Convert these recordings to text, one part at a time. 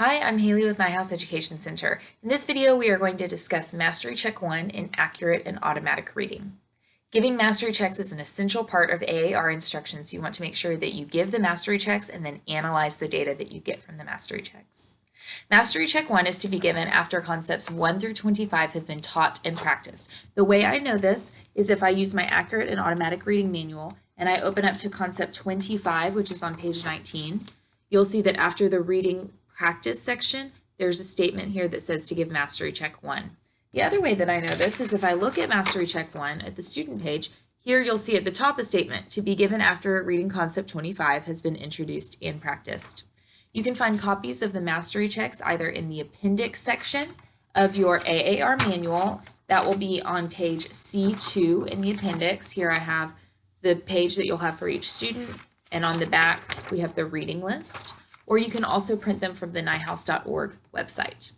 Hi, I'm Haley with Neuhaus Education Center. In this video, we are going to discuss Mastery Check 1 in accurate and automatic reading. Giving mastery checks is an essential part of AAR instructions. You want to make sure that you give the mastery checks and then analyze the data that you get from the mastery checks. Mastery Check 1 is to be given after concepts 1 through 25 have been taught and practiced. The way I know this is if I use my accurate and automatic reading manual and I open up to concept 25, which is on page 19, you'll see that after the reading practice section, there's a statement here that says to give Mastery Check 1. The other way that I know this is if I look at Mastery Check 1 at the student page, here you'll see at the top a statement to be given after reading concept 25 has been introduced and practiced. You can find copies of the mastery checks either in the appendix section of your AAR manual. That will be on page C2 in the appendix. Here I have the page that you'll have for each student, and on the back we have the reading list. Or you can also print them from the neuhaus.org website.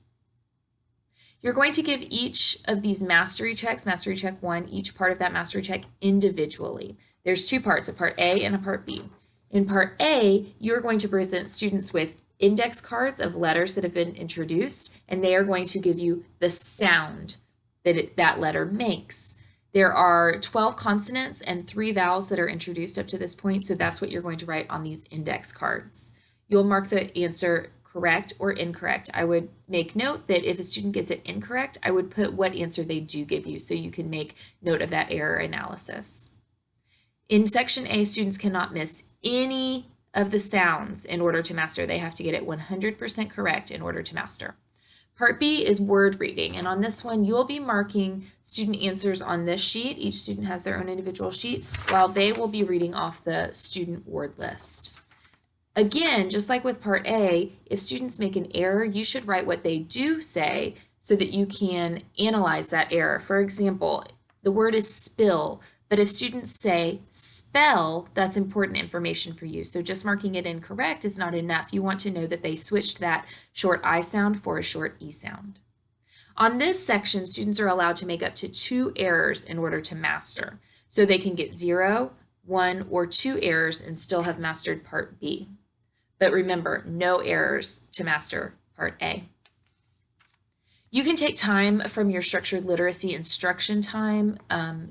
You're going to give each of these mastery checks, Mastery Check 1, each part of that mastery check individually. There's two parts, a part A and a part B. In part A, you're going to present students with index cards of letters that have been introduced, and they are going to give you the sound that that letter makes. There are 12 consonants and 3 vowels that are introduced up to this point, so that's what you're going to write on these index cards. You'll mark the answer correct or incorrect. I would make note that if a student gets it incorrect, I would put what answer they do give you so you can make note of that error analysis. In section A, students cannot miss any of the sounds in order to master. They have to get it 100% correct in order to master. Part B is word reading, and on this one you'll be marking student answers on this sheet. Each student has their own individual sheet, while they will be reading off the student word list. Again, just like with part A, if students make an error, you should write what they do say so that you can analyze that error. For example, the word is spill, but if students say spell, that's important information for you. So just marking it incorrect is not enough. You want to know that they switched that short I sound for a short E sound. On this section, students are allowed to make up to 2 errors in order to master. So they can get 0, 1, or 2 errors and still have mastered part B. But remember, no errors to master part A. You can take time from your structured literacy instruction time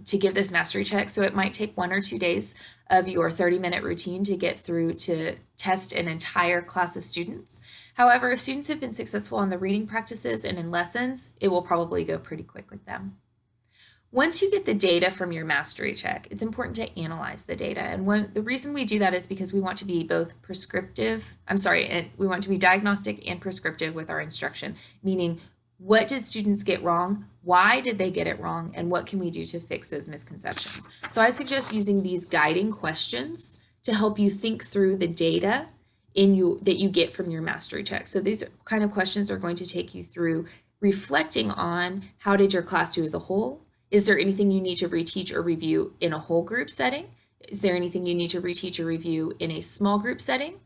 to give this mastery check. So it might take 1 or 2 days of your 30-minute routine to get through to test an entire class of students. However, if students have been successful on the reading practices and in lessons, it will probably go pretty quick with them. Once you get the data from your mastery check, it's important to analyze the data. And the reason we do that is because we want to be both we want to be diagnostic and prescriptive with our instruction, meaning what did students get wrong, why did they get it wrong, and what can we do to fix those misconceptions? So I suggest using these guiding questions to help you think through the data that you get from your mastery check. So these kind of questions are going to take you through reflecting on how did your class do as a whole. Is there anything you need to reteach or review in a whole group setting? Is there anything you need to reteach or review in a small group setting?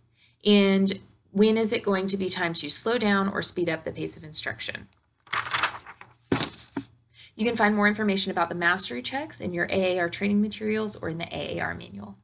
And when is it going to be time to slow down or speed up the pace of instruction? You can find more information about the mastery checks in your AAR training materials or in the AAR manual.